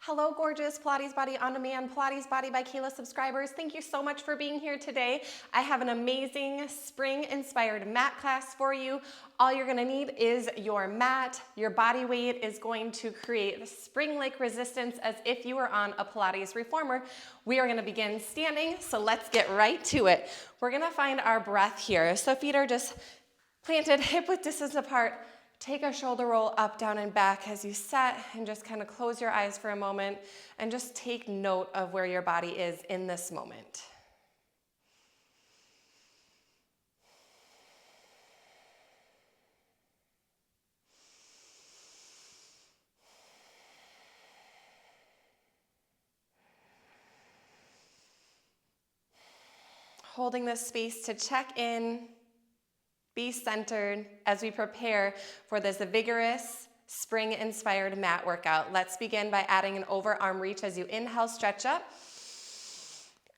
Hello, gorgeous Pilates Body On Demand, Pilates Body by Kayla subscribers. Thank you so much for being here today. I have an amazing spring-inspired mat class for you. All you're gonna need is your mat. Your body weight is going to create spring-like resistance as if you were on a Pilates reformer. We are gonna begin standing, so let's get right to it. We're gonna find our breath here. So feet are just planted, hip width distance apart. Take a shoulder roll up, down, and back as you set, and just kind of close your eyes for a moment and just take note of where your body is in this moment. Holding this space to check in, be centered as we prepare for this vigorous spring-inspired mat workout. Let's begin by adding an overarm reach as you inhale, stretch up,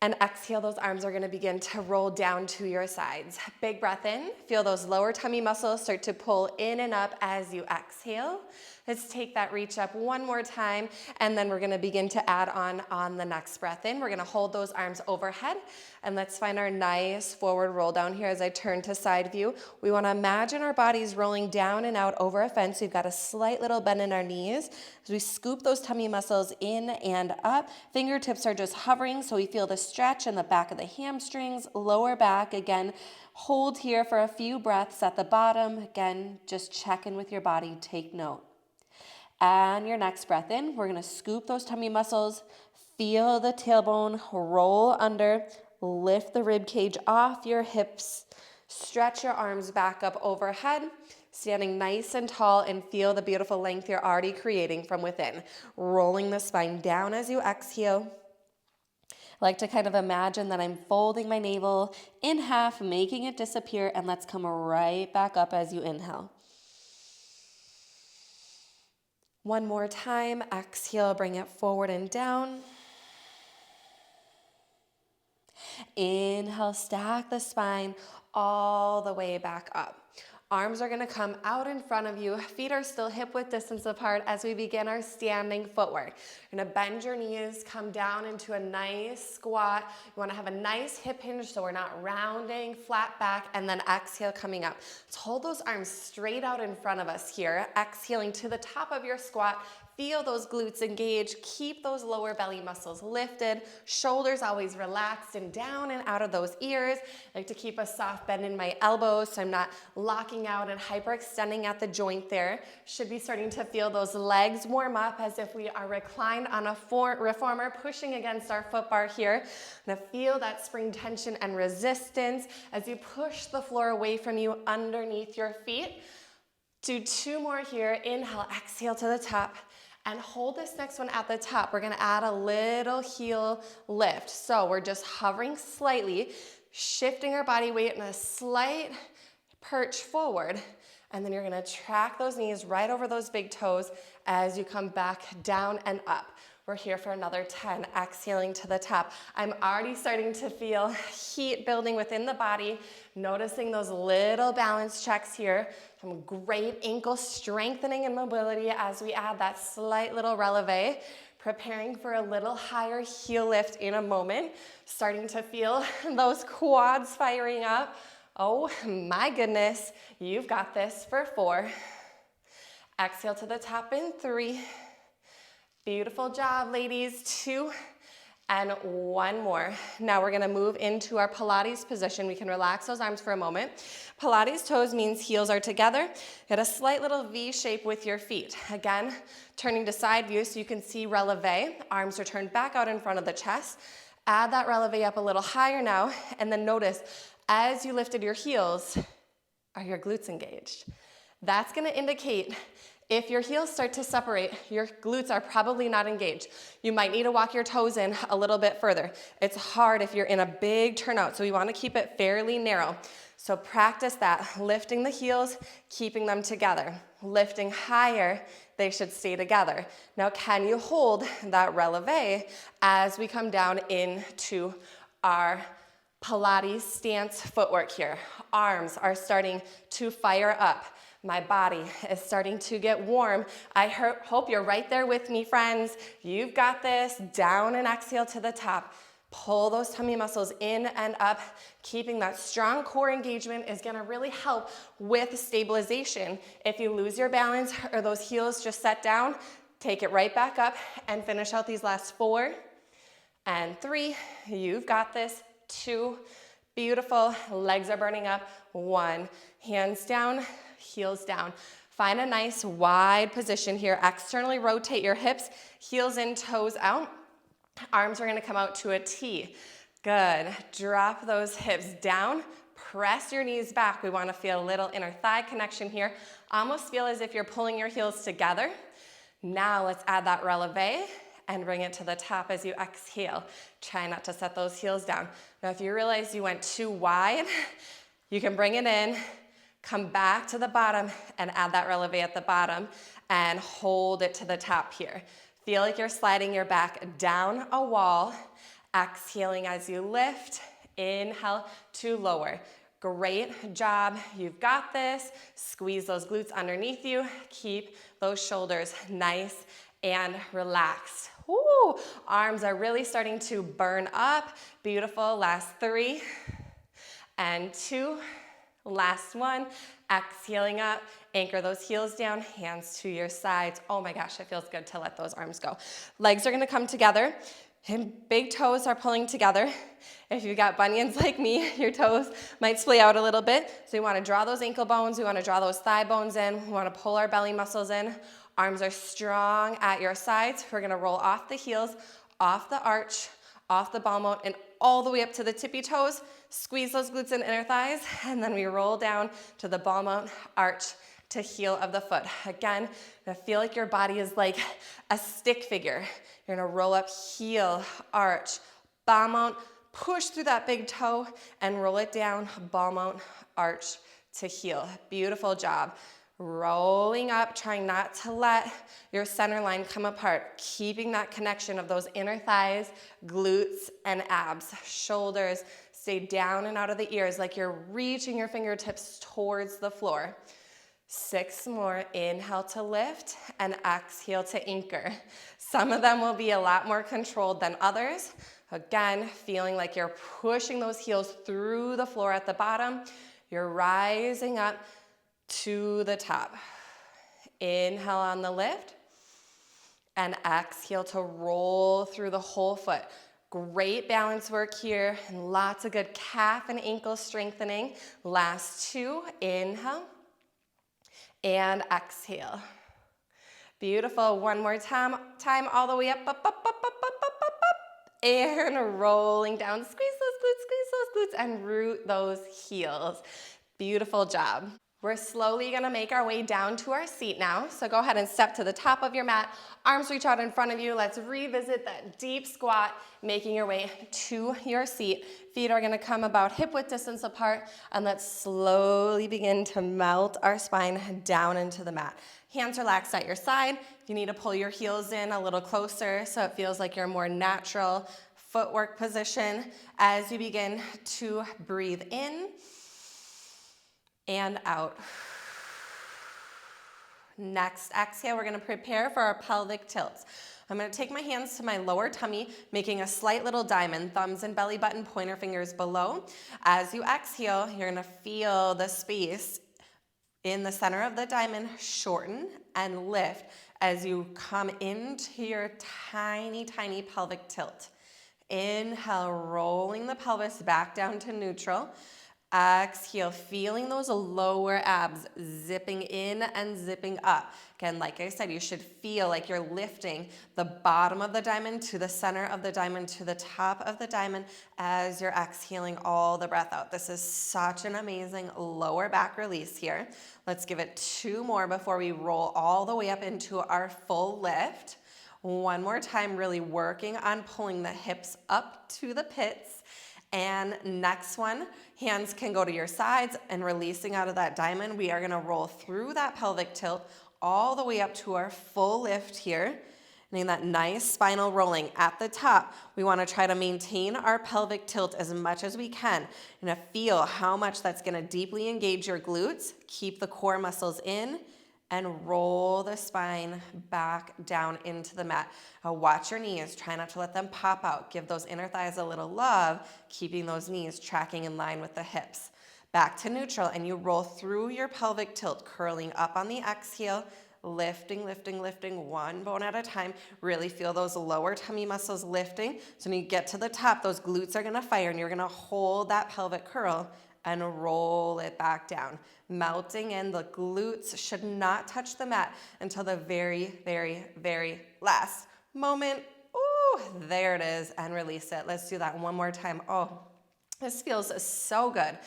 and exhale, those arms are gonna begin to roll down to your sides. Big breath in, feel those lower tummy muscles start to pull in and up as you exhale. Let's take that reach up one more time, and then we're gonna begin to add on the next breath in. We're gonna hold those arms overhead, and let's find our nice forward roll down here as I turn to side view. We wanna imagine our bodies rolling down and out over a fence. We've got a slight little bend in our knees as we scoop those tummy muscles in and up. Fingertips are just hovering, so we feel the stretch in the back of the hamstrings, lower back. Again, hold here for a few breaths at the bottom. Again, just check in with your body, take note. And your next breath in, we're gonna scoop those tummy muscles, feel the tailbone roll under, lift the rib cage off your hips, stretch your arms back up overhead, standing nice and tall, and feel the beautiful length you're already creating from within. Rolling the spine down as you exhale. I like to kind of imagine that I'm folding my navel in half, making it disappear, and let's come right back up as you inhale. One more time, exhale, bring it forward and down. Inhale, stack the spine all the way back up. Arms are gonna come out in front of you. Feet are still hip width distance apart as we begin our standing footwork. You're gonna bend your knees, come down into a nice squat. You wanna have a nice hip hinge so we're not rounding, flat back, and then exhale coming up. So hold those arms straight out in front of us here. Exhaling to the top of your squat. Feel those glutes engaged. Keep those lower belly muscles lifted. Shoulders always relaxed and down and out of those ears. I like to keep a soft bend in my elbows so I'm not locking out and hyperextending at the joint there. Should be starting to feel those legs warm up as if we are reclined on a reformer, pushing against our foot bar here. Now feel that spring tension and resistance as you push the floor away from you underneath your feet. Do two more here. Inhale, exhale to the top. And hold this next one at the top. We're gonna add a little heel lift. So we're just hovering slightly, shifting our body weight in a slight perch forward. And then you're gonna track those knees right over those big toes as you come back down and up. We're here for another 10, exhaling to the top. I'm already starting to feel heat building within the body, noticing those little balance checks here. Some great ankle strengthening and mobility as we add that slight little releve. Preparing for a little higher heel lift in a moment. Starting to feel those quads firing up. Oh my goodness, you've got this for 4. Exhale to the top in 3. Beautiful job, ladies. 2, and 1 more. Now we're gonna move into our Pilates position. We can relax those arms for a moment. Pilates toes means heels are together. Get a slight little V shape with your feet. Again, turning to side view so you can see releve. Arms are turned back out in front of the chest. Add that releve up a little higher now, and then notice as you lifted your heels, are your glutes engaged? That's gonna indicate if your heels start to separate, your glutes are probably not engaged. You might need to walk your toes in a little bit further. It's hard if you're in a big turnout, so we wanna keep it fairly narrow. So practice that, lifting the heels, keeping them together. Lifting higher, they should stay together. Now, can you hold that releve as we come down into our Pilates stance footwork here? Arms are starting to fire up. My body is starting to get warm. I hope you're right there with me, friends. You've got this. Down and exhale to the top. Pull those tummy muscles in and up. Keeping that strong core engagement is gonna really help with stabilization. If you lose your balance or those heels just set down, take it right back up and finish out these last 4 and 3. You've got this. 2, beautiful. Legs are burning up. 1, hands down, heels down. Find a nice wide position here. Externally rotate your hips, heels in, toes out. Arms are gonna come out to a T. Good. Drop those hips down. Press your knees back. We wanna feel a little inner thigh connection here. Almost feel as if you're pulling your heels together. Now let's add that releve and bring it to the top as you exhale. Try not to set those heels down. Now if you realize you went too wide, you can bring it in, come back to the bottom and add that releve at the bottom and hold it to the top here. Feel like you're sliding your back down a wall, exhaling as you lift, inhale to lower. Great job, you've got this. Squeeze those glutes underneath you. Keep those shoulders nice and relaxed. Woo! Arms are really starting to burn up. Beautiful, last 3 and 2. Last 1, exhaling up, anchor those heels down, hands to your sides. Oh my gosh, it feels good to let those arms go. Legs are gonna come together, and big toes are pulling together. If you've got bunions like me, your toes might splay out a little bit. So you wanna draw those ankle bones, we wanna draw those thigh bones in, we wanna pull our belly muscles in. Arms are strong at your sides. We're gonna roll off the heels, off the arch, off the ball mount, and all the way up to the tippy toes. Squeeze those glutes and inner thighs, and then we roll down to the ball mount, arch to heel of the foot. Again, I feel like your body is like a stick figure. You're gonna roll up, heel, arch, ball mount, push through that big toe, and roll it down, ball mount, arch to heel. Beautiful job. Rolling up, trying not to let your center line come apart, keeping that connection of those inner thighs, glutes, and abs. Shoulders stay down and out of the ears like you're reaching your fingertips towards the floor. 6 more. Inhale to lift and exhale to anchor. Some of them will be a lot more controlled than others. Again, feeling like you're pushing those heels through the floor at the bottom. You're rising up to the top. Inhale on the lift and exhale to roll through the whole foot. Great balance work here and lots of good calf and ankle strengthening. Last 2, inhale and exhale. Beautiful. One more time all the way up, and rolling down. Squeeze those glutes, and root those heels. Beautiful job. We're slowly gonna make our way down to our seat now. So go ahead and step to the top of your mat. Arms reach out in front of you. Let's revisit that deep squat, making your way to your seat. Feet are gonna come about hip width distance apart, and let's slowly begin to melt our spine down into the mat. Hands relaxed at your side. If you need to pull your heels in a little closer so it feels like your more natural footwork position as you begin to breathe in and out. Next exhale, we're gonna prepare for our pelvic tilts. I'm gonna take my hands to my lower tummy, making a slight little diamond, thumbs and belly button, pointer fingers below. As you exhale, you're gonna feel the space in the center of the diamond shorten and lift as you come into your tiny, tiny pelvic tilt. Inhale, rolling the pelvis back down to neutral. Exhale, feeling those lower abs zipping in and zipping up. Again, like I said, you should feel like you're lifting the bottom of the diamond to the center of the diamond to the top of the diamond as you're exhaling all the breath out. This is such an amazing lower back release here. Let's give it 2 more before we roll all the way up into our full lift. One more time, really working on pulling the hips up to the pits. And next one, hands can go to your sides and releasing out of that diamond. We are gonna roll through that pelvic tilt all the way up to our full lift here. Getting that nice spinal rolling at the top. We want to try to maintain our pelvic tilt as much as we can. You're going to feel how much that's going to deeply engage your glutes, keep the core muscles in, and roll the spine back down into the mat. Now watch your knees. Try not to let them pop out. Give those inner thighs a little love, keeping those knees tracking in line with the hips. Back to neutral, and you roll through your pelvic tilt, curling up on the exhale, lifting, lifting, lifting, one bone at a time. Really feel those lower tummy muscles lifting. So when you get to the top, those glutes are gonna fire, and you're gonna hold that pelvic curl and roll it back down. Melting in, the glutes should not touch the mat until the very, very, very last moment. Ooh, there it is, and release it. Let's do that one more time. Oh, this feels so good.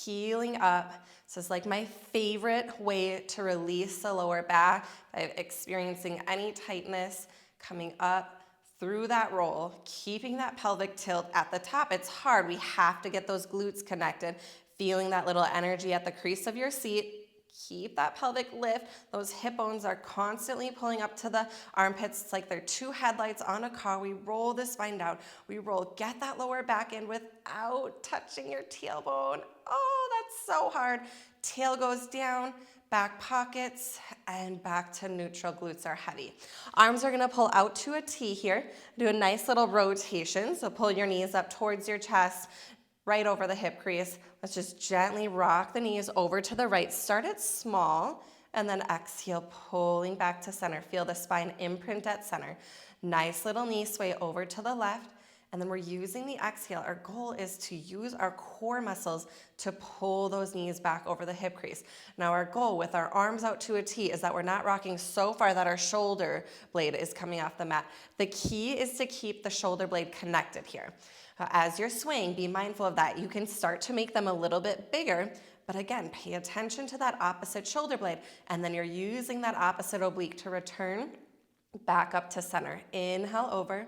Peeling up. This is like my favorite way to release the lower back. I'm experiencing any tightness, coming up through that roll, keeping that pelvic tilt at the top. It's hard. We have to get those glutes connected. Feeling that little energy at the crease of your seat. Keep that pelvic lift. Those hip bones are constantly pulling up to the armpits. It's like they're two headlights on a car. We roll the spine down. We roll. Get that lower back in without touching your tailbone. Oh, that's so hard. Tail goes down, back pockets, and back to neutral. Glutes are heavy. Arms are gonna pull out to a T here. Do a nice little rotation. So pull your knees up towards your chest, right over the hip crease. Let's just gently rock the knees over to the right. Start it small, and then exhale, pulling back to center. Feel the spine imprint at center. Nice little knee sway over to the left, and then we're using the exhale. Our goal is to use our core muscles to pull those knees back over the hip crease. Now our goal with our arms out to a T is that we're not rocking so far that our shoulder blade is coming off the mat. The key is to keep the shoulder blade connected here. As you're swaying, be mindful of that. You can start to make them a little bit bigger, but again, pay attention to that opposite shoulder blade, and then you're using that opposite oblique to return back up to center. Inhale over,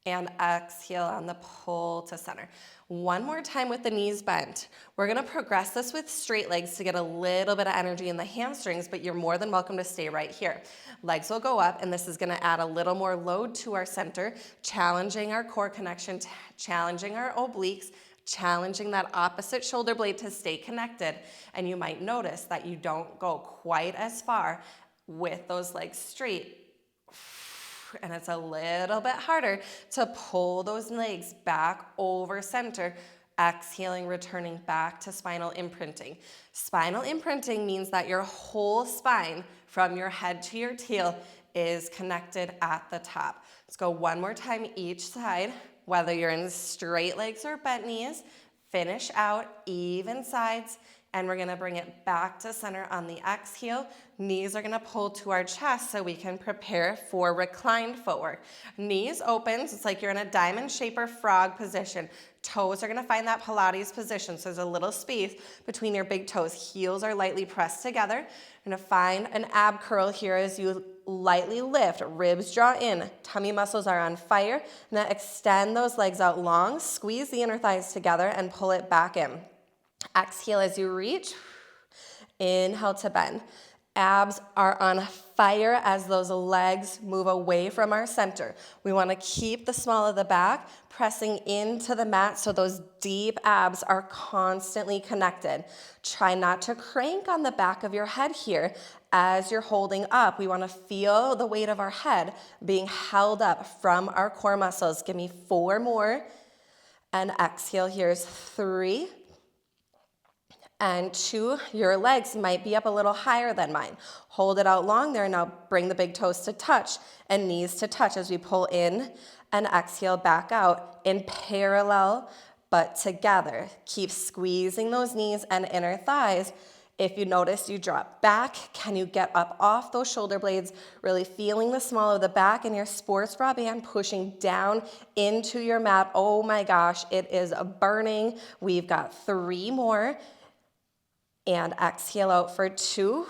and exhale on the pull to center. One more time with the knees bent. We're gonna progress this with straight legs to get a little bit of energy in the hamstrings, but you're more than welcome to stay right here. Legs will go up, and this is gonna add a little more load to our center, challenging our core connection, challenging our obliques, challenging that opposite shoulder blade to stay connected. And you might notice that you don't go quite as far with those legs straight. And it's a little bit harder to pull those legs back over center, exhaling, returning back to spinal imprinting. Spinal imprinting means that your whole spine from your head to your tail is connected at the top. Let's go one more time each side, whether you're in straight legs or bent knees. Finish out even sides. And we're gonna bring it back to center on the exhale. Knees are gonna pull to our chest so we can prepare for reclined footwork. Knees open, so it's like you're in a diamond shape or frog position. Toes are gonna find that Pilates position, so there's a little space between your big toes. Heels are lightly pressed together. You're gonna find an ab curl here as you lightly lift, ribs draw in, tummy muscles are on fire. Now extend those legs out long, squeeze the inner thighs together and pull it back in. Exhale as you reach, inhale to bend. Abs are on fire as those legs move away from our center. We want to keep the small of the back pressing into the mat so those deep abs are constantly connected. Try not to crank on the back of your head here as you're holding up. We want to feel the weight of our head being held up from our core muscles. Give me 4 more. And exhale, here's 3. And 2, your legs might be up a little higher than mine. Hold it out long there. Now bring the big toes to touch and knees to touch as we pull in and exhale back out in parallel but together. Keep squeezing those knees and inner thighs. If you notice you drop back, can you get up off those shoulder blades, really feeling the small of the back in your sports bra band pushing down into your mat. Oh my gosh, it is burning. We've got 3 more. And exhale out for 2.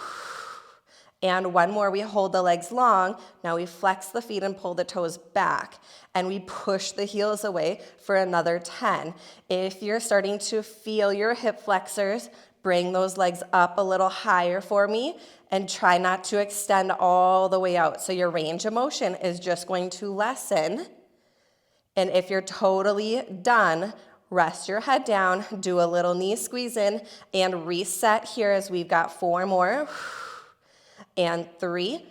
And 1 more. We hold the legs long. Now we flex the feet and pull the toes back. And we push the heels away for another 10. If you're starting to feel your hip flexors, bring those legs up a little higher for me and try not to extend all the way out. So your range of motion is just going to lessen. And if you're totally done, rest your head down, do a little knee squeeze in, and reset here as we've got 4 more. And 3.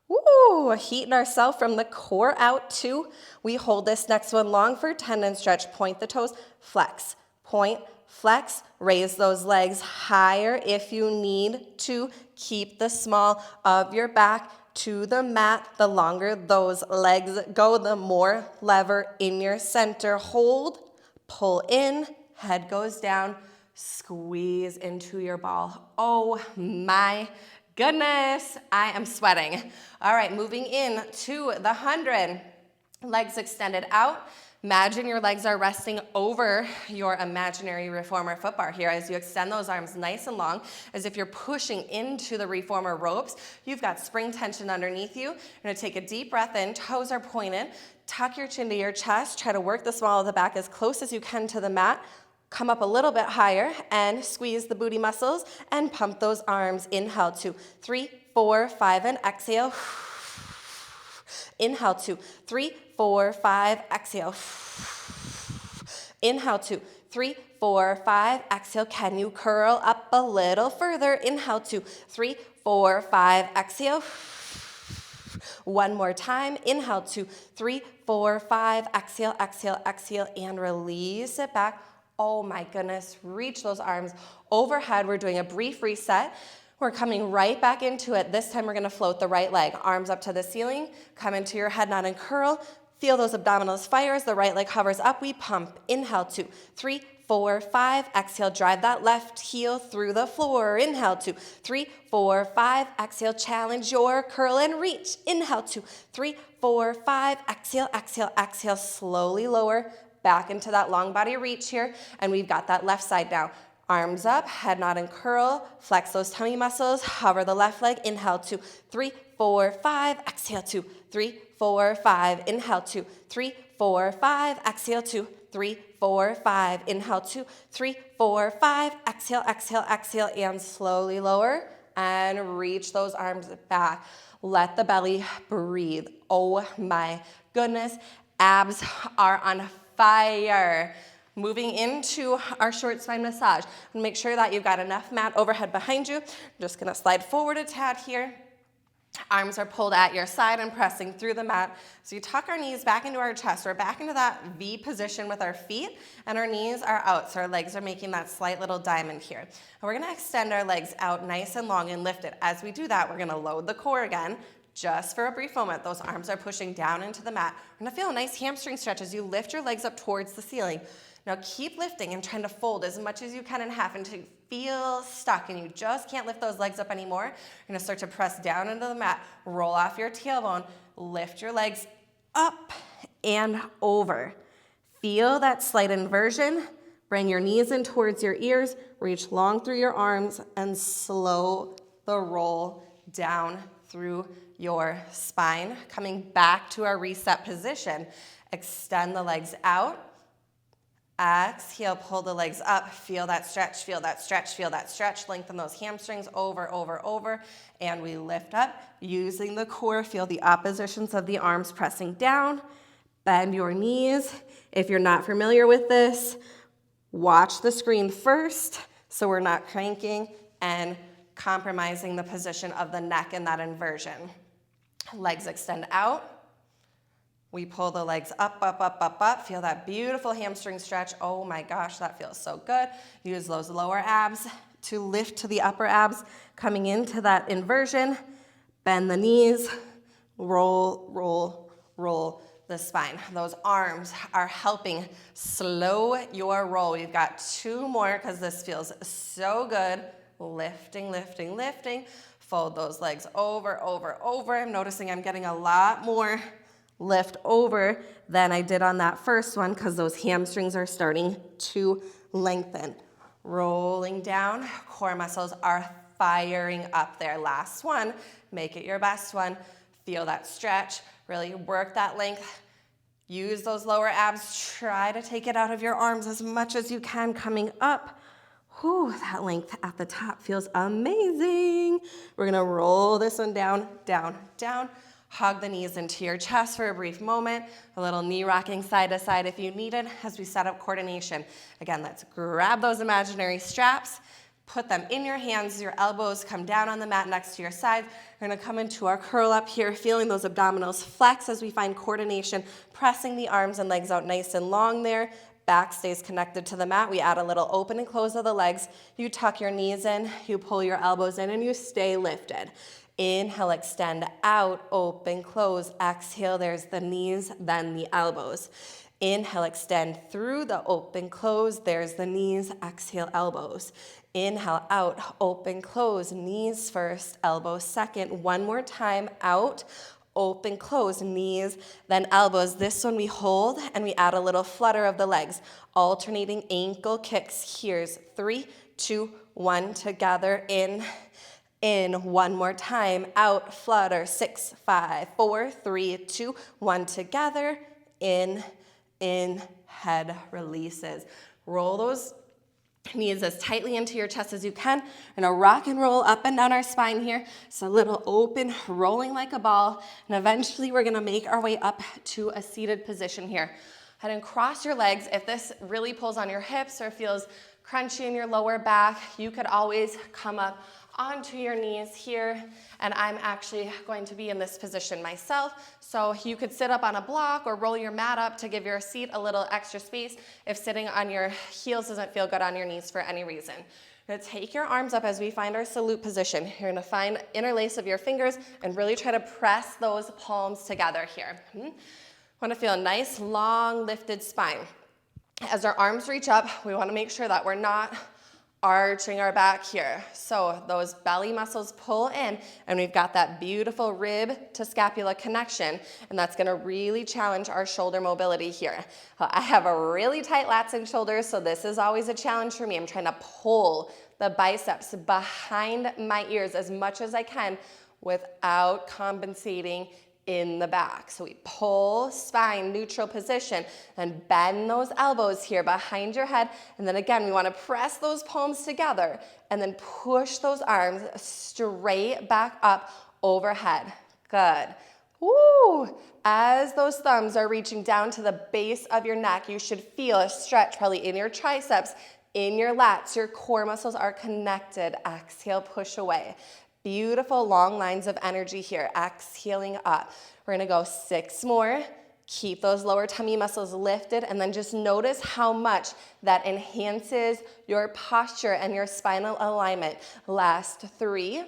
Woo, heating ourselves from the core out. 2. We hold this next one long for tendon stretch. Point the toes, flex, point, flex. Raise those legs higher if you need to. Keep the small of your back to the mat. The longer those legs go, the more lever in your center. Hold, pull in, head goes down, squeeze into your ball. Oh my goodness, I am sweating. All right, moving in to the 100. Legs extended out. Imagine your legs are resting over your imaginary reformer foot bar here as you extend those arms nice and long, as if you're pushing into the reformer ropes. You've got spring tension underneath you. You're gonna take a deep breath in, toes are pointed, tuck your chin to your chest, try to work the small of the back as close as you can to the mat. Come up a little bit higher and squeeze the booty muscles and pump those arms. Inhale, 2, 3, 4, 5, and exhale. Inhale, 2, 3, 4, 5, exhale. Inhale, 2, 3, 4, 5, exhale. Can you curl up a little further? Inhale, 2, 3, 4, 5, exhale. One more time. Inhale, 2, 3, 4, 5, exhale, exhale, exhale, and release it back. Oh my goodness, reach those arms overhead. We're doing a brief reset. We're coming right back into it. This time we're gonna float the right leg. Arms up to the ceiling, come into your head nod and curl. Feel those abdominals fire as the right leg hovers up. We pump. Inhale, 2, 3, 4, 5. Exhale, drive that left heel through the floor. Inhale, 2, 3, 4, 5. Exhale, challenge your curl and reach. Inhale, 2, 3, 4, 5. Exhale, exhale, exhale. Slowly lower back into that long body reach here. And we've got that left side now. Arms up, head nod and curl. Flex those tummy muscles. Hover the left leg. Inhale, 2, 3, 4, 5. Exhale, 2, 3, 4, 5. Inhale, 2, 3, 4, 5. Exhale, 2, 3, 4, 5. Inhale, 2, 3, 4, 5. Exhale, exhale, exhale, and slowly lower and reach those arms back. Let the belly breathe. Oh my goodness. Abs are on fire. Moving into our short spine massage. And make sure that you've got enough mat overhead behind you. I'm just gonna slide forward a tad here. Arms are pulled at your side and pressing through the mat. So you tuck our knees back into our chest. We're back into that V position with our feet, and our knees are out. So our legs are making that slight little diamond here. And we're gonna extend our legs out nice and long and lift it. As we do that, we're gonna load the core again. Just for a brief moment, those arms are pushing down into the mat. We're gonna feel a nice hamstring stretch as you lift your legs up towards the ceiling. Now keep lifting and trying to fold as much as you can in half until you feel stuck and you just can't lift those legs up anymore. You're gonna start to press down into the mat, roll off your tailbone, lift your legs up and over. Feel that slight inversion. Bring your knees in towards your ears, reach long through your arms, and slow the roll down through your spine. Coming back to our reset position. Extend the legs out. Exhale, pull the legs up. Feel that stretch, feel that stretch, feel that stretch. Lengthen those hamstrings over, over, over. And we lift up using the core. Feel the oppositions of the arms pressing down. Bend your knees. If you're not familiar with this, watch the screen first so we're not cranking and compromising the position of the neck in that inversion. Legs extend out. We pull the legs up, up, up, up, up. Feel that beautiful hamstring stretch. Oh my gosh, that feels so good. Use those lower abs to lift to the upper abs, coming into that inversion. Bend the knees, roll, roll, roll the spine. Those arms are helping slow your roll. We've got 2 more because this feels so good. Lifting, lifting, lifting. Fold those legs over, over, over. I'm noticing I'm getting a lot more lift over than I did on that first one because those hamstrings are starting to lengthen. Rolling down, core muscles are firing up there. Last one, make it your best one. Feel that stretch, really work that length. Use those lower abs, try to take it out of your arms as much as you can, coming up, Whew, that length at the top feels amazing. We're gonna roll this one down, down, down. Hug the knees into your chest for a brief moment. A little knee rocking side to side if you need it as we set up coordination. Again, let's grab those imaginary straps, put them in your hands, your elbows come down on the mat next to your sides. We're gonna come into our curl up here, feeling those abdominals flex as we find coordination, pressing the arms and legs out nice and long there. Back stays connected to the mat. We add a little open and close of the legs. You tuck your knees in, you pull your elbows in, and you stay lifted. Inhale, extend out, open, close. Exhale, there's the knees, then the elbows. Inhale, extend through the open, close. There's the knees, exhale, elbows. Inhale, out, open, close. Knees first, elbows second. One more time, out, open, close, knees, then elbows. This one we hold and we add a little flutter of the legs. Alternating ankle kicks. Here's 3, 2, 1, together, in, one more time, out, flutter, 6, 5, 4, 3, 2, 1, together, in, head releases. Roll those knees as tightly into your chest as you can. We're gonna rock and roll up and down our spine here. So a little open, rolling like a ball, and eventually we're gonna make our way up to a seated position here. Head and cross your legs. If this really pulls on your hips or feels crunchy in your lower back, you could always come up onto your knees here, and I'm actually going to be in this position myself. So you could sit up on a block or roll your mat up to give your seat a little extra space if sitting on your heels doesn't feel good on your knees for any reason. You're gonna take your arms up as we find our salute position. You're gonna find interlace of your fingers and really try to press those palms together here. Wanna feel a nice, long, lifted spine. As our arms reach up, we wanna make sure that we're not arching our back here. So those belly muscles pull in, and we've got that beautiful rib to scapula connection, and that's gonna really challenge our shoulder mobility here. I have a really tight lats and shoulders, so this is always a challenge for me. I'm trying to pull the biceps behind my ears as much as I can without compensating in the back. So we pull, spine, neutral position, and bend those elbows here behind your head. And then again, we want to press those palms together and then push those arms straight back up overhead. Good. Woo! As those thumbs are reaching down to the base of your neck, you should feel a stretch probably in your triceps, in your lats. Your core muscles are connected. Exhale, push away. Beautiful long lines of energy here. Exhaling up. We're gonna go 6 more. Keep those lower tummy muscles lifted, and then just notice how much that enhances your posture and your spinal alignment. Last 3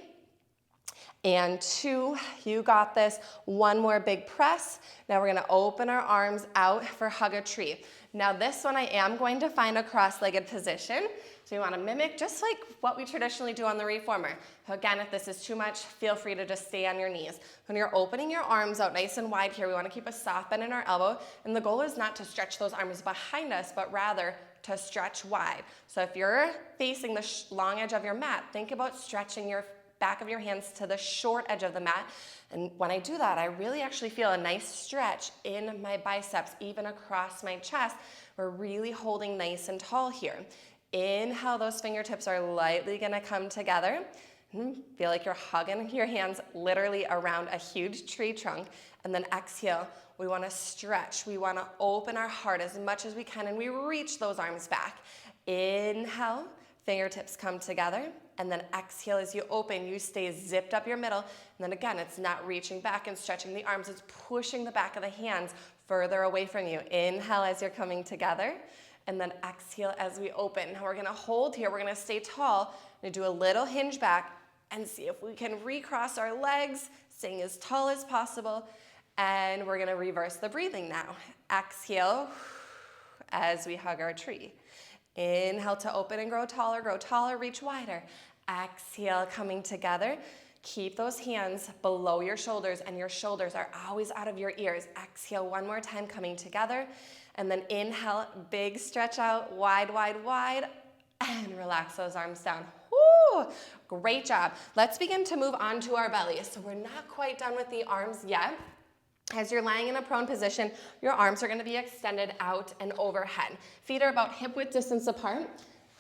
and 2. You got this. 1 more big press. Now we're gonna open our arms out for hug a tree. Now this one I am going to find a cross-legged position. So you want to mimic just like what we traditionally do on the reformer. Again, if this is too much, feel free to just stay on your knees. When you're opening your arms out nice and wide here, we want to keep a soft bend in our elbow. And the goal is not to stretch those arms behind us, but rather to stretch wide. So if you're facing the long edge of your mat, think about stretching your back of your hands to the short edge of the mat. And when I do that, I really actually feel a nice stretch in my biceps, even across my chest. We're really holding nice and tall here. Inhale, those fingertips are lightly gonna come together. Feel like you're hugging your hands literally around a huge tree trunk. And then exhale, we wanna stretch. We wanna open our heart as much as we can, and we reach those arms back. Inhale, fingertips come together. And then exhale as you open, you stay zipped up your middle. And then again, it's not reaching back and stretching the arms, it's pushing the back of the hands further away from you. Inhale as you're coming together. And then exhale as we open. We're gonna hold here, we're gonna stay tall. We're gonna do a little hinge back and see if we can recross our legs, staying as tall as possible. And we're gonna reverse the breathing now. Exhale as we hug our tree. Inhale to open and grow taller, reach wider. Exhale, coming together. Keep those hands below your shoulders, and your shoulders are always out of your ears. Exhale 1 more time, coming together. And then inhale, big stretch out, wide, and relax those arms down. Woo! Great job. Let's begin to move on to our belly. So we're not quite done with the arms yet. As you're lying in a prone position, your arms are gonna be extended out and overhead. Feet are about hip width distance apart.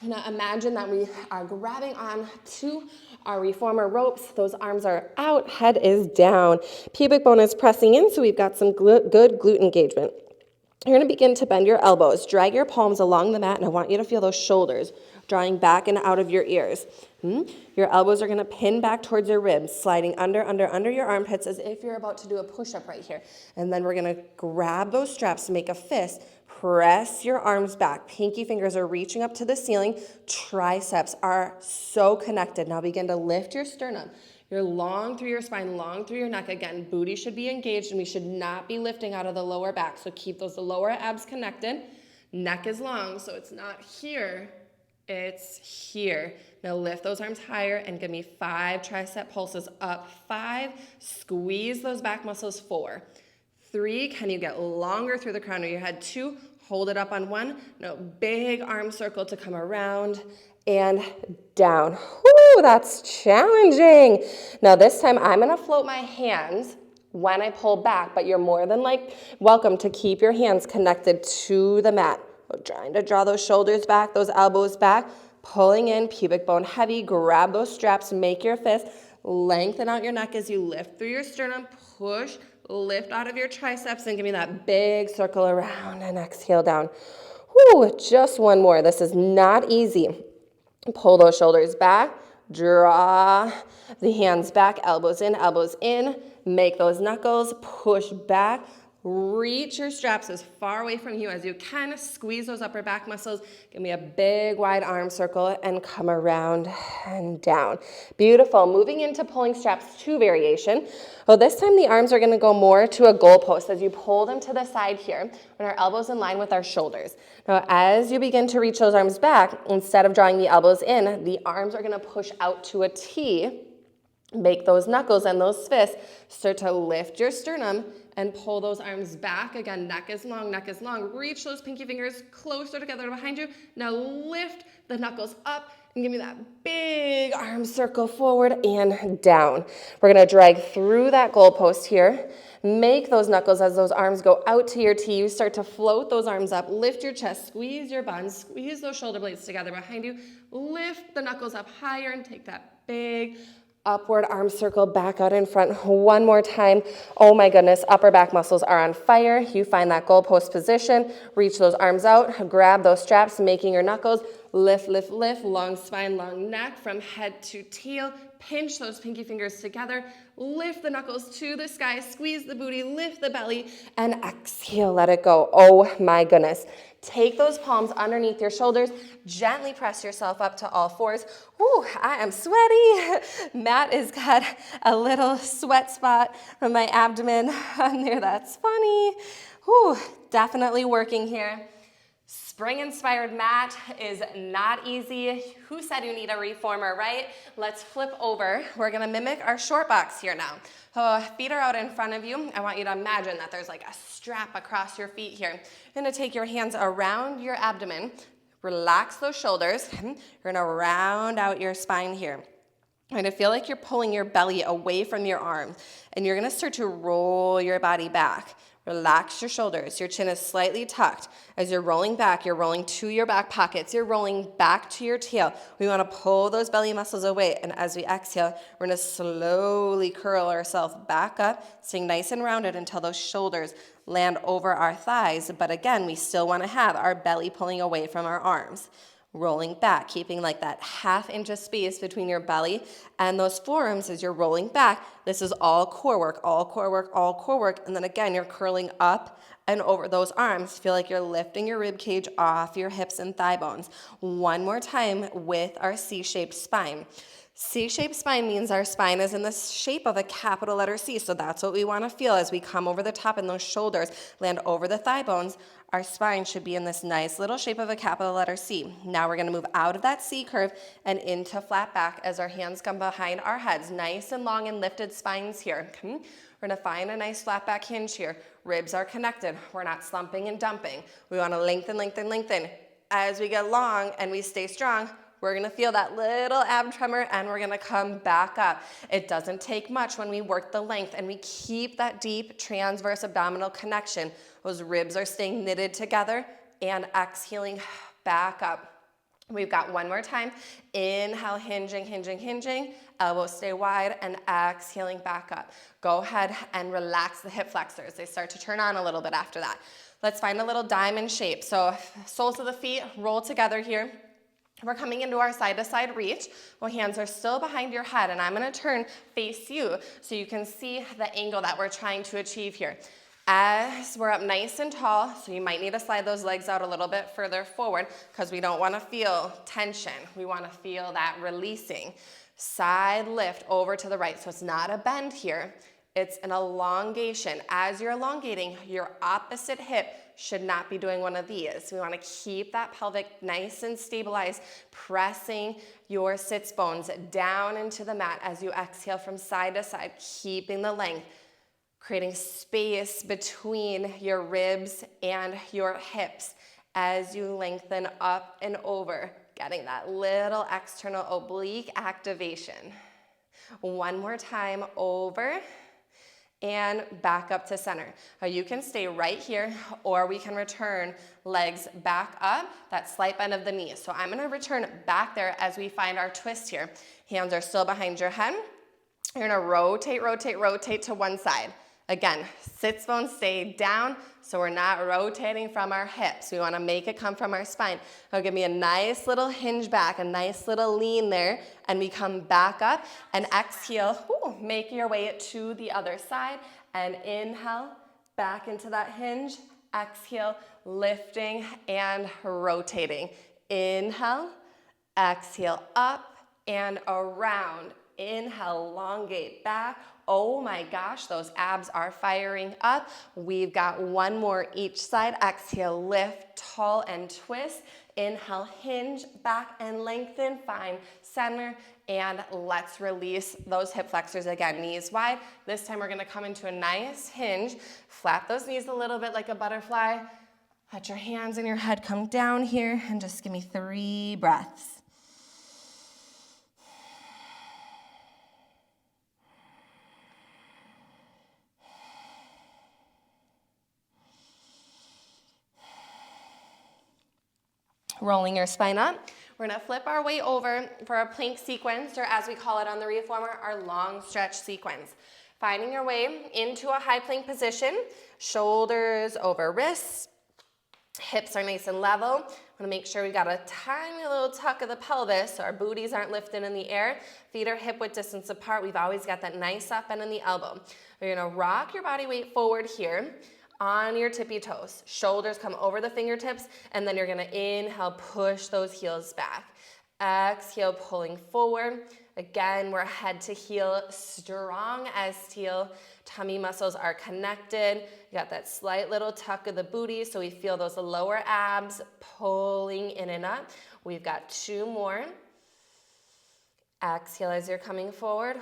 Now imagine that we are grabbing on to our reformer ropes. Those arms are out, head is down. Pubic bone is pressing in, so we've got some good glute engagement. You're going to begin to bend your elbows. Drag your palms along the mat, and I want you to feel those shoulders drawing back and out of your ears. Your elbows are going to pin back towards your ribs, sliding under your armpits as if you're about to do a push-up right here. And then we're going to grab those straps to make a fist. Press your arms back. Pinky fingers are reaching up to the ceiling. Triceps are so connected. Now begin to lift your sternum. You're long through your spine, long through your neck. Again, booty should be engaged, and we should not be lifting out of the lower back. So keep those lower abs connected. Neck is long, so it's not here, it's here. Now lift those arms higher and give me 5 tricep pulses up. 5, squeeze those back muscles. 4, 3, can you get longer through the crown of your head? 2, hold it up on 1. No, big arm circle to come around and down. Whoo, that's challenging. Now this time I'm gonna float my hands when I pull back, but you're more than welcome to keep your hands connected to the mat. So trying to draw those shoulders back, those elbows back, pulling in, pubic bone heavy, grab those straps, make your fist, lengthen out your neck as you lift through your sternum, push, lift out of your triceps, and give me that big circle around and exhale down. Whoo, just one more. This is not easy. Pull those shoulders back, draw the hands back, elbows in, make those knuckles, push back, reach your straps as far away from you as you can, squeeze those upper back muscles, give me a big wide arm circle and come around and down. Beautiful. Moving into pulling straps 2 variation. Well, this time the arms are going to go more to a goalpost as you pull them to the side here, and our elbows in line with our shoulders. Now, as you begin to reach those arms back, instead of drawing the elbows in, the arms are going to push out to a T. Make those knuckles and those fists start to lift your sternum and pull those arms back. Again, neck is long. Reach those pinky fingers closer together behind you. Now lift the knuckles up and give me that big arm circle forward and down. We're gonna drag through that goalpost here. Make those knuckles as those arms go out to your T. You start to float those arms up, lift your chest, squeeze your buns, squeeze those shoulder blades together behind you. Lift the knuckles up higher and take that big upward arm circle back out in front. One more time. Oh my goodness, upper back muscles are on fire. You find that goalpost position, reach those arms out, grab those straps, making your knuckles, lift, long spine, long neck from head to tail. Pinch those pinky fingers together, lift the knuckles to the sky, squeeze the booty, lift the belly, and exhale, let it go. Oh my goodness. Take those palms underneath your shoulders, gently press yourself up to all 4s. Ooh, I am sweaty. Matt has got a little sweat spot from my abdomen on there. That's funny. Ooh, definitely working here. Spring-inspired mat is not easy. Who said you need a reformer, right? Let's flip over. We're gonna mimic our short box here now. Feet are out in front of you. I want you to imagine that there's like a strap across your feet here. You're gonna take your hands around your abdomen, relax those shoulders. You're gonna round out your spine here. You're gonna feel like you're pulling your belly away from your arm, and you're gonna start to roll your body back. Relax your shoulders. Your chin is slightly tucked. As you're rolling back, you're rolling to your back pockets. You're rolling back to your tail. We want to pull those belly muscles away. And as we exhale, we're going to slowly curl ourselves back up, staying nice and rounded until those shoulders land over our thighs. But again, we still want to have our belly pulling away from our arms. Rolling back, keeping like that 1/2 inch of space between your belly and those forearms as you're rolling back. This is all core work, all core work, all core work. And then again, you're curling up and over those arms. Feel like you're lifting your rib cage off your hips and thigh bones. One more time with our C-shaped spine. C-shaped spine means our spine is in the shape of a capital letter C. So that's what we want to feel as we come over the top and those shoulders land over the thigh bones. Our spine should be in this nice little shape of a capital letter C. Now we're going to move out of that C curve and into flat back as our hands come behind our heads. Nice and long and lifted spines here. We're going to find a nice flat back hinge here. Ribs are connected. We're not slumping and dumping. We want to lengthen. As we get long and we stay strong, we're gonna feel that little ab tremor and we're gonna come back up. It doesn't take much when we work the length and we keep that deep transverse abdominal connection. Those ribs are staying knitted together and exhaling back up. We've got one more time. Inhale, hinging, hinging, hinging. Elbows stay wide, and exhaling back up. Go ahead and relax the hip flexors. They start to turn on a little bit after that. Let's find a little diamond shape. So soles of the feet roll together here. We're coming into our side-to-side reach. Well, hands are still behind your head, and I'm gonna turn face you so you can see the angle that we're trying to achieve here. As we're up nice and tall, so you might need to slide those legs out a little bit further forward because we don't wanna feel tension. We wanna feel that releasing. Side lift over to the right, so it's not a bend here. It's an elongation. As you're elongating, your opposite hip should not be doing one of these. We want to keep that pelvic nice and stabilized, pressing your sits bones down into the mat as you exhale from side to side, keeping the length, creating space between your ribs and your hips as you lengthen up and over, getting that little external oblique activation. One more time, over and back up to center. Now you can stay right here, or we can return legs back up, that slight bend of the knees. So I'm gonna return back there as we find our twist here. Hands are still behind your head. You're gonna rotate, rotate, rotate to one side. Again, sits bones stay down, so we're not rotating from our hips. We wanna make it come from our spine. Now give me a nice little hinge back, a nice little lean there, and we come back up and exhale, make your way to the other side, and inhale, back into that hinge, exhale, lifting and rotating. Inhale, exhale, up and around. Inhale, elongate back. Oh my gosh, those abs are firing up. We've got one more each side. Exhale, lift, tall and twist. Inhale, hinge, back and lengthen. Find center, and let's release those hip flexors again. Knees wide. This time we're gonna come into a nice hinge. Flap those knees a little bit like a butterfly. Let your hands and your head come down here, and just give me 3 breaths. Rolling your spine up. We're gonna flip our way over for a plank sequence, or as we call it on the reformer, our long stretch sequence. Finding your way into a high plank position, shoulders over wrists, hips are nice and level. Wanna make sure we got a tiny little tuck of the pelvis so our booties aren't lifted in the air. Feet are hip width distance apart. We've always got that nice soft bend in the elbow. You're gonna rock your body weight forward here on your tippy toes. Shoulders come over the fingertips, and then you're gonna inhale, push those heels back. Exhale, pulling forward. Again, we're head to heel, strong as steel. Tummy muscles are connected. You got that slight little tuck of the booty, so we feel those lower abs pulling in and up. We've got 2 more. Exhale as you're coming forward.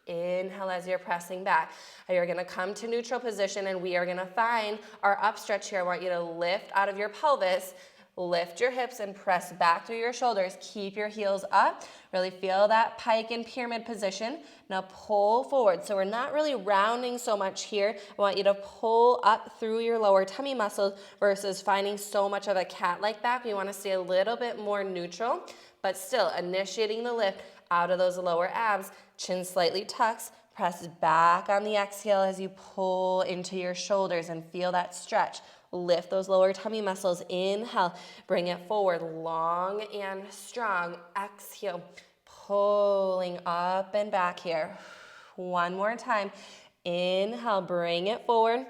Inhale as you're pressing back. You're gonna come to neutral position, and we are gonna find our up stretch here. I want you to lift out of your pelvis, lift your hips and press back through your shoulders. Keep your heels up. Really feel that pike and pyramid position. Now pull forward. So we're not really rounding so much here. I want you to pull up through your lower tummy muscles versus finding so much of a cat-like back. We wanna stay a little bit more neutral, but still initiating the lift out of those lower abs. Chin slightly tucks. Press back on the exhale as you pull into your shoulders and feel that stretch. Lift those lower tummy muscles. Inhale, bring it forward, long and strong. Exhale, pulling up and back here. One more time. Inhale, bring it forward.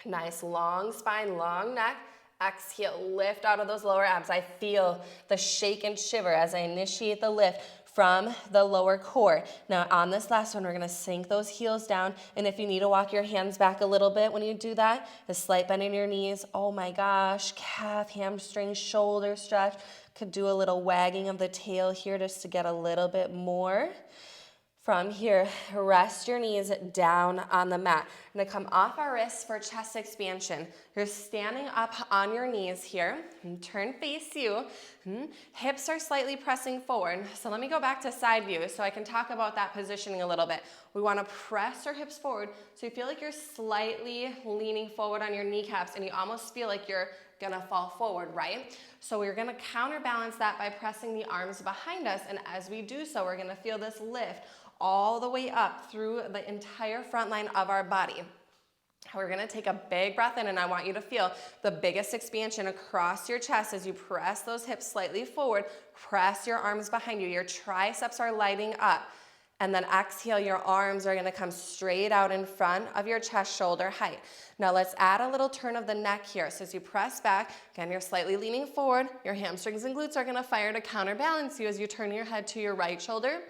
Nice long spine, long neck. Exhale, lift out of those lower abs. I feel the shake and shiver as I initiate the lift from the lower core. Now on this last one, we're gonna sink those heels down, and if you need to walk your hands back a little bit when you do that, a slight bend in your knees, oh my gosh, calf, hamstring, shoulder stretch. Could do a little wagging of the tail here just to get a little bit more. From here, rest your knees down on the mat. We're gonna come off our wrists for chest expansion. You're standing up on your knees here, and turn face you. Hips are slightly pressing forward. So let me go back to side view so I can talk about that positioning a little bit. We want to press our hips forward so you feel like you're slightly leaning forward on your kneecaps and you almost feel like you're gonna fall forward, right? So we're gonna counterbalance that by pressing the arms behind us, and as we do so, we're gonna feel this lift all the way up through the entire front line of our body. We're gonna take a big breath in, and I want you to feel the biggest expansion across your chest as you press those hips slightly forward, press your arms behind you, your triceps are lighting up. And then exhale, your arms are gonna come straight out in front of your chest, shoulder height. Now let's add a little turn of the neck here. So as you press back, again, you're slightly leaning forward. Your hamstrings and glutes are gonna fire to counterbalance you as you turn your head to your right shoulder,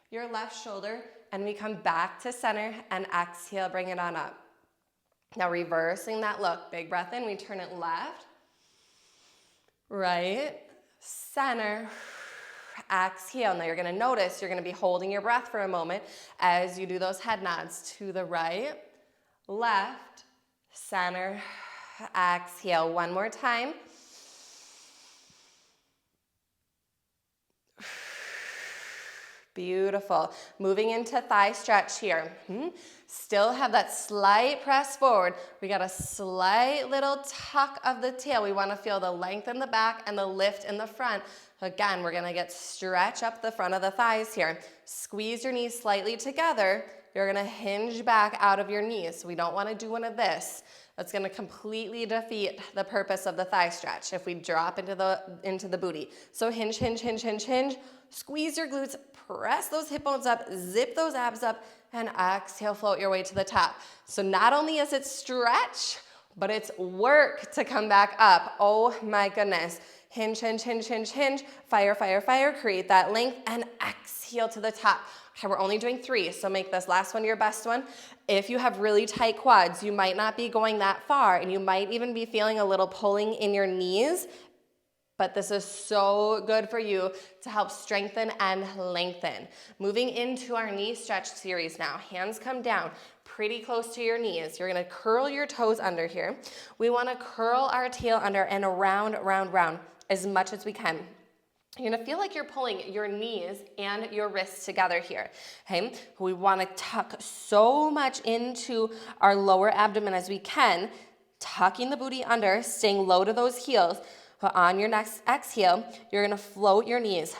your left shoulder, and we come back to center and exhale, bring it on up. Now reversing that look, big breath in, we turn it left, right, center, exhale. Now you're gonna notice you're gonna be holding your breath for a moment as you do those head nods to the right, left, center, exhale. One more time. Beautiful. Moving into thigh stretch here. Still have that slight press forward. We got a slight little tuck of the tail. We want to feel the length in the back and the lift in the front. Again, we're going to get stretch up the front of the thighs here. Squeeze your knees slightly together. You're going to hinge back out of your knees. We don't want to do one of this. That's going to completely defeat the purpose of the thigh stretch if we drop into the booty. So hinge, hinge, hinge, hinge, hinge. Squeeze your glutes, press those hip bones up, zip those abs up, and exhale, float your way to the top. So not only is it stretch, but it's work to come back up. Oh my goodness. Hinge, hinge, hinge, hinge, hinge. Fire, fire, fire. Create that length and exhale to the top. Okay, we're only doing 3, so make this last one your best one. If you have really tight quads, you might not be going that far, and you might even be feeling a little pulling in your knees, but this is so good for you to help strengthen and lengthen. Moving into our knee stretch series now. Hands come down pretty close to your knees. You're gonna curl your toes under here. We wanna curl our tail under and around, round, round as much as we can. You're gonna feel like you're pulling your knees and your wrists together here, okay? We wanna tuck so much into our lower abdomen as we can, tucking the booty under, staying low to those heels. But on your next exhale, you're gonna float your knees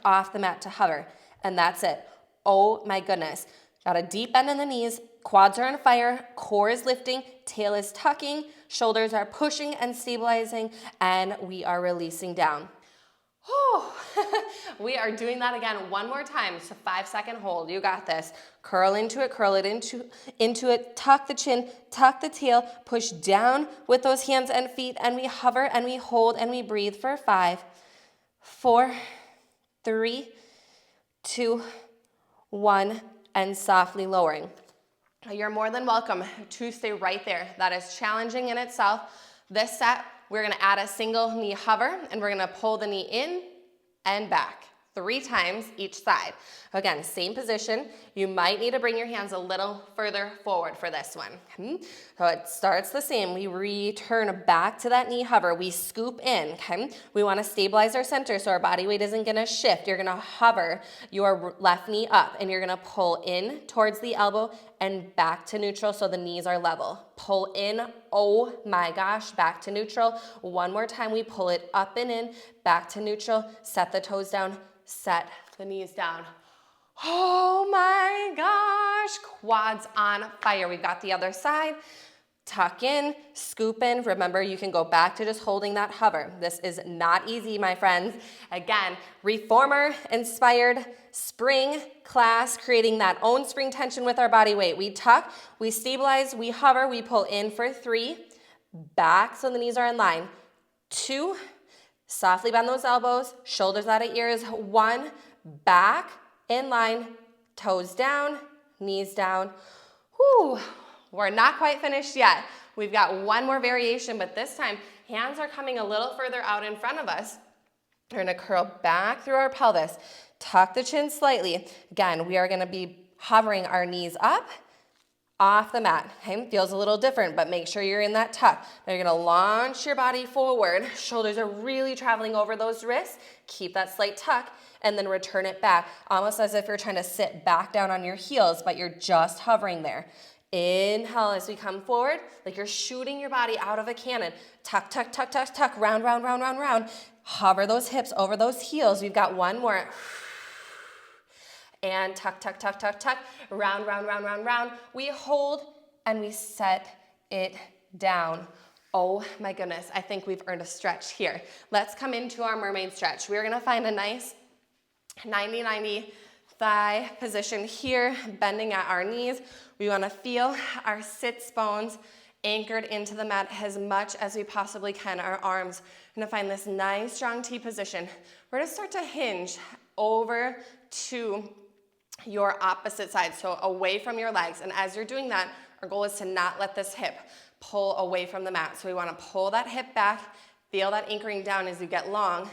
off the mat to hover, and that's it. Oh my goodness. Got a deep bend in the knees, quads are on fire, core is lifting, tail is tucking, shoulders are pushing and stabilizing, and we are releasing down. We are doing that again one more time. It's a 5-second hold. You got this. Curl into it into it. Tuck the chin, tuck the tail, push down with those hands and feet, and we hover and we hold and we breathe for 5, 4, 3, 2, 1, and softly lowering. You're more than welcome to stay right there. That is challenging in itself. This set, we're gonna add a single knee hover, and we're gonna pull the knee in and back 3 times each side. Again, same position. You might need to bring your hands a little further forward for this one. So it starts the same. We return back to that knee hover. We scoop in, okay? We wanna stabilize our center so our body weight isn't gonna shift. You're gonna hover your left knee up, and you're gonna pull in towards the elbow and back to neutral so the knees are level. Pull in, oh my gosh, back to neutral. One more time, we pull it up and in, back to neutral, set the toes down, set the knees down. Oh my gosh, quads on fire. We've got the other side. Tuck in, scoop in. Remember, you can go back to just holding that hover. This is not easy, my friends. Again, reformer inspired spring class, creating that own spring tension with our body weight. We tuck, we stabilize, we hover, we pull in for 3, back so the knees are in line. 2, softly bend those elbows, shoulders out of ears. 1, back, in line, toes down, knees down. Whew. We're not quite finished yet. We've got one more variation, but this time, hands are coming a little further out in front of us. We're gonna curl back through our pelvis, tuck the chin slightly. Again, we are gonna be hovering our knees up off the mat. Okay, feels a little different, but make sure you're in that tuck. Now you're gonna launch your body forward. Shoulders are really traveling over those wrists. Keep that slight tuck, and then return it back, almost as if you're trying to sit back down on your heels, but you're just hovering there. Inhale as we come forward, like you're shooting your body out of a cannon. Tuck, tuck, tuck, tuck, tuck, round, round, round, round, round. Hover those hips over those heels. We've got one more. And tuck, tuck, tuck, tuck, tuck, round, round, round, round, round. We hold and we set it down. Oh my goodness, I think we've earned a stretch here. Let's come into our mermaid stretch. We're gonna find a nice 90-90 thigh position here, bending at our knees. We wanna feel our sits bones anchored into the mat as much as we possibly can. Our arms, we're gonna find this nice strong T position. We're gonna start to hinge over to your opposite side, so away from your legs. And as you're doing that, our goal is to not let this hip pull away from the mat. So we want to pull that hip back, feel that anchoring down as you get long.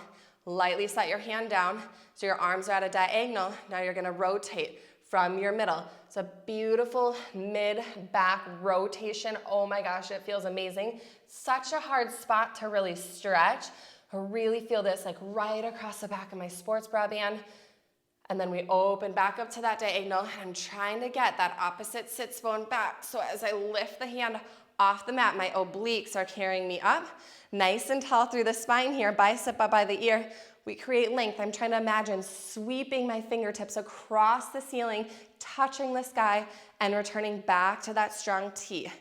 Lightly set your hand down so your arms are at a diagonal. Now you're going to rotate from your middle. It's a beautiful mid-back rotation. Oh my gosh, it feels amazing. Such a hard spot to really stretch. I really feel this like right across the back of my sports bra band. And then we open back up to that diagonal. I'm trying to get that opposite sits bone back. So as I lift the hand off the mat, my obliques are carrying me up. Nice and tall through the spine here, bicep up by the ear. We create length. I'm trying to imagine sweeping my fingertips across the ceiling, touching the sky, and returning back to that strong T.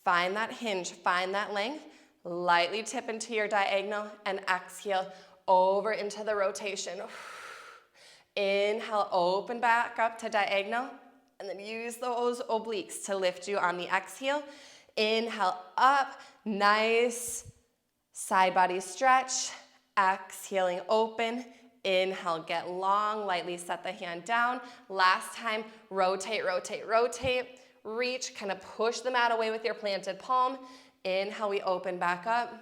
Find that hinge, find that length. Lightly tip into your diagonal and exhale over into the rotation. Inhale, open back up to diagonal, and then use those obliques to lift you on the exhale. Inhale, up, nice side body stretch. Exhaling, open. Inhale, get long, lightly set the hand down. Last time, rotate, rotate, rotate. Reach, kind of push the mat away with your planted palm. Inhale, we open back up.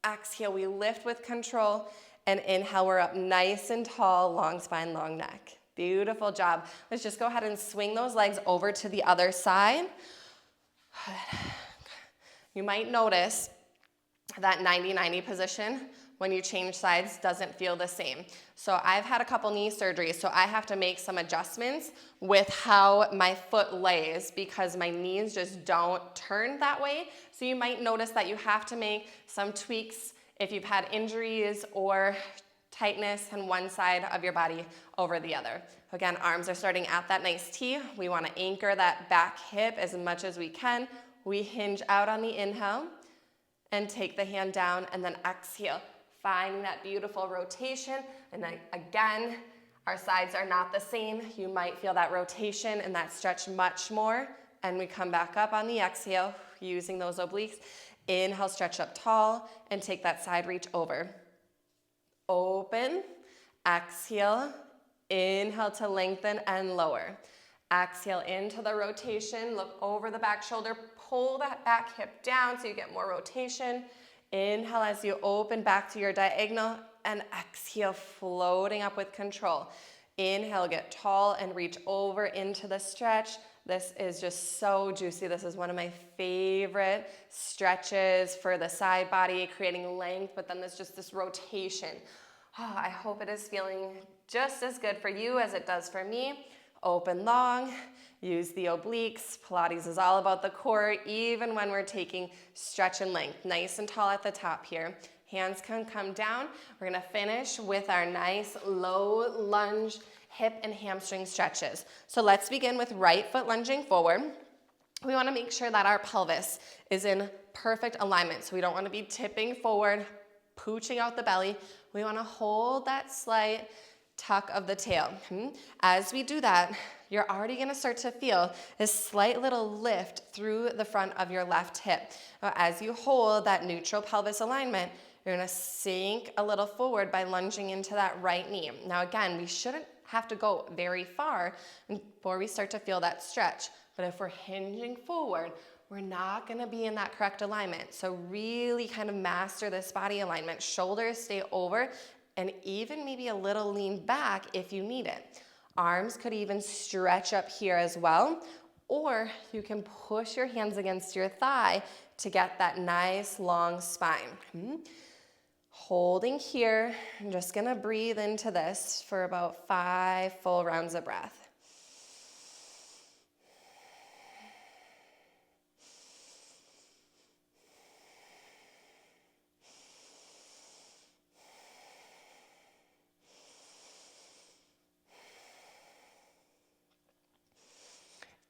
Exhale, we lift with control. And inhale, we're up nice and tall, long spine, long neck. Beautiful job. Let's just go ahead and swing those legs over to the other side. You might notice that 90-90 position when you change sides doesn't feel the same. So I've had a couple knee surgeries, so I have to make some adjustments with how my foot lays because my knees just don't turn that way. So you might notice that you have to make some tweaks if you've had injuries or tightness on one side of your body over the other. Again, arms are starting at that nice T. We want to anchor that back hip as much as we can. We hinge out on the inhale and take the hand down and then exhale. Finding that beautiful rotation. And then again, our sides are not the same. You might feel that rotation and that stretch much more. And we come back up on the exhale using those obliques. Inhale, stretch up tall, and take that side reach over. Open, exhale, inhale to lengthen and lower. Exhale into the rotation, look over the back shoulder, pull that back hip down so you get more rotation. Inhale as you open back to your diagonal, and exhale, floating up with control. Inhale, get tall and reach over into the stretch. This is just so juicy. This is one of my favorite stretches for the side body, creating length, but then there's just this rotation. Oh, I hope it is feeling just as good for you as it does for me. Open long, use the obliques. Pilates is all about the core, even when we're taking stretch and length. Nice and tall at the top here. Hands can come down. We're gonna finish with our nice low lunge hip and hamstring stretches. So let's begin with right foot lunging forward. We wanna make sure that our pelvis is in perfect alignment. So we don't wanna be tipping forward, pooching out the belly. We wanna hold that slight tuck of the tail. As we do that, you're already gonna start to feel a slight little lift through the front of your left hip. As you hold that neutral pelvis alignment, you're gonna sink a little forward by lunging into that right knee. Now again, we shouldn't have to go very far before we start to feel that stretch. But if we're hinging forward, we're not gonna be in that correct alignment. So really kind of master this body alignment. Shoulders stay over, and even maybe a little lean back if you need it. Arms could even stretch up here as well, or you can push your hands against your thigh to get that nice long spine. Holding here, I'm just gonna breathe into this for about 5 full rounds of breath.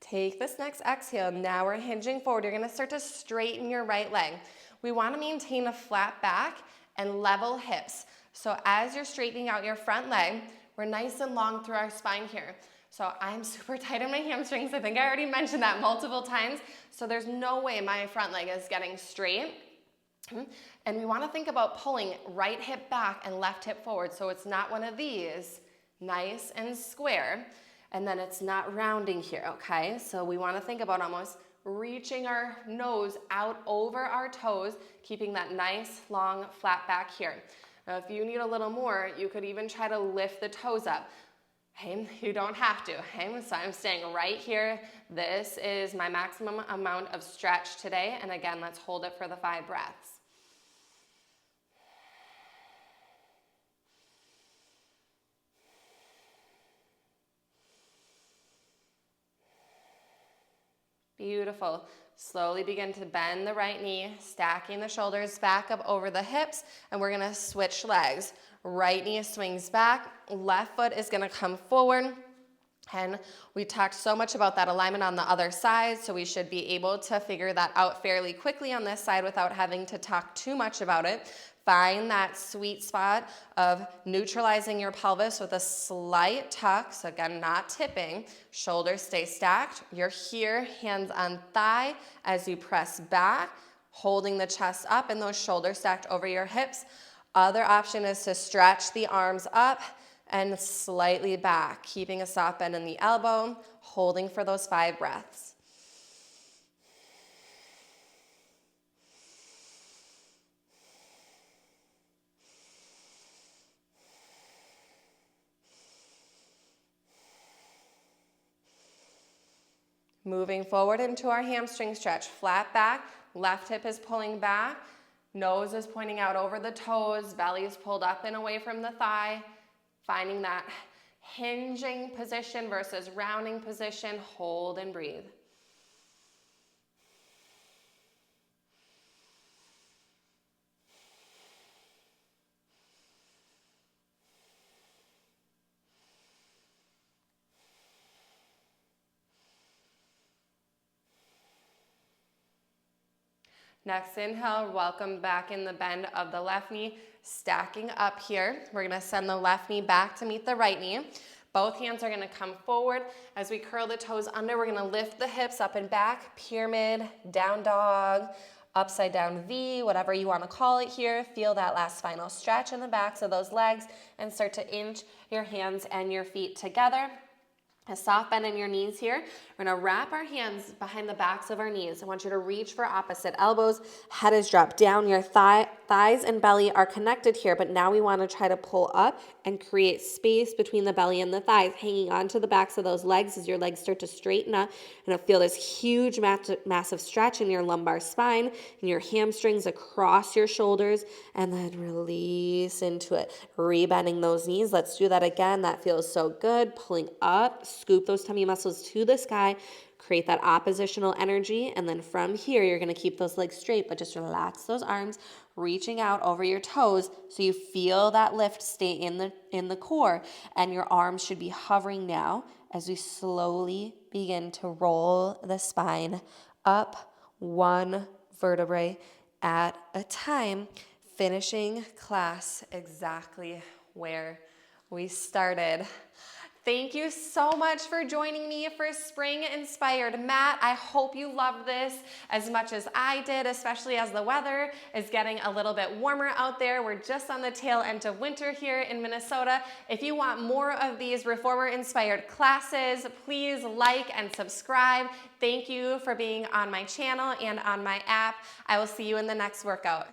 Take this next exhale. Now we're hinging forward. You're gonna start to straighten your right leg. We wanna maintain a flat back and level hips. So as you're straightening out your front leg, we're nice and long through our spine here. So I'm super tight in my hamstrings. I think I already mentioned that multiple times. So there's no way my front leg is getting straight. And we wanna think about pulling right hip back and left hip forward. So it's not one of these, nice and square. And then it's not rounding here, okay? So we wanna think about almost reaching our nose out over our toes, keeping that nice, long, flat back here. Now, if you need a little more, you could even try to lift the toes up. Hey, you don't have to, hey? So I'm staying right here. This is my maximum amount of stretch today. And again, let's hold it for the 5 breaths. Beautiful. Slowly begin to bend the right knee, stacking the shoulders back up over the hips, and we're gonna switch legs. Right knee swings back, left foot is gonna come forward, and we talked so much about that alignment on the other side, so we should be able to figure that out fairly quickly on this side without having to talk too much about it. Find that sweet spot of neutralizing your pelvis with a slight tuck. So again, not tipping. Shoulders stay stacked. You're here, hands on thigh as you press back, holding the chest up and those shoulders stacked over your hips. Other option is to stretch the arms up and slightly back, keeping a soft bend in the elbow, holding for those 5 breaths. Moving forward into our hamstring stretch. Flat back, left hip is pulling back, nose is pointing out over the toes, belly is pulled up and away from the thigh. Finding that hinging position versus rounding position. Hold and breathe. Next inhale, welcome back in the bend of the left knee, stacking up here. We're gonna send the left knee back to meet the right knee. Both hands are gonna come forward. As we curl the toes under, we're gonna lift the hips up and back, pyramid, down dog, upside down V, whatever you wanna call it here. Feel that last final stretch in the backs of those legs and start to inch your hands and your feet together. A soft bend in your knees here. We're gonna wrap our hands behind the backs of our knees. I want you to reach for opposite elbows. Head is dropped down. Your thighs and belly are connected here, but now we wanna try to pull up and create space between the belly and the thighs, hanging onto the backs of those legs as your legs start to straighten up. You're gonna feel this huge, massive stretch in your lumbar spine and your hamstrings across your shoulders, and then release into it. Rebending those knees. Let's do that again. That feels so good. Pulling up. Scoop those tummy muscles to the sky, create that oppositional energy, and then from here, you're gonna keep those legs straight, but just relax those arms, reaching out over your toes so you feel that lift stay in the core, and your arms should be hovering now as we slowly begin to roll the spine up 1 vertebrae at a time, finishing class exactly where we started. Thank you so much for joining me for Spring Inspired Mat. I hope you love this as much as I did, especially as the weather is getting a little bit warmer out there. We're just on the tail end of winter here in Minnesota. If you want more of these reformer inspired classes, please like and subscribe. Thank you for being on my channel and on my app. I will see you in the next workout.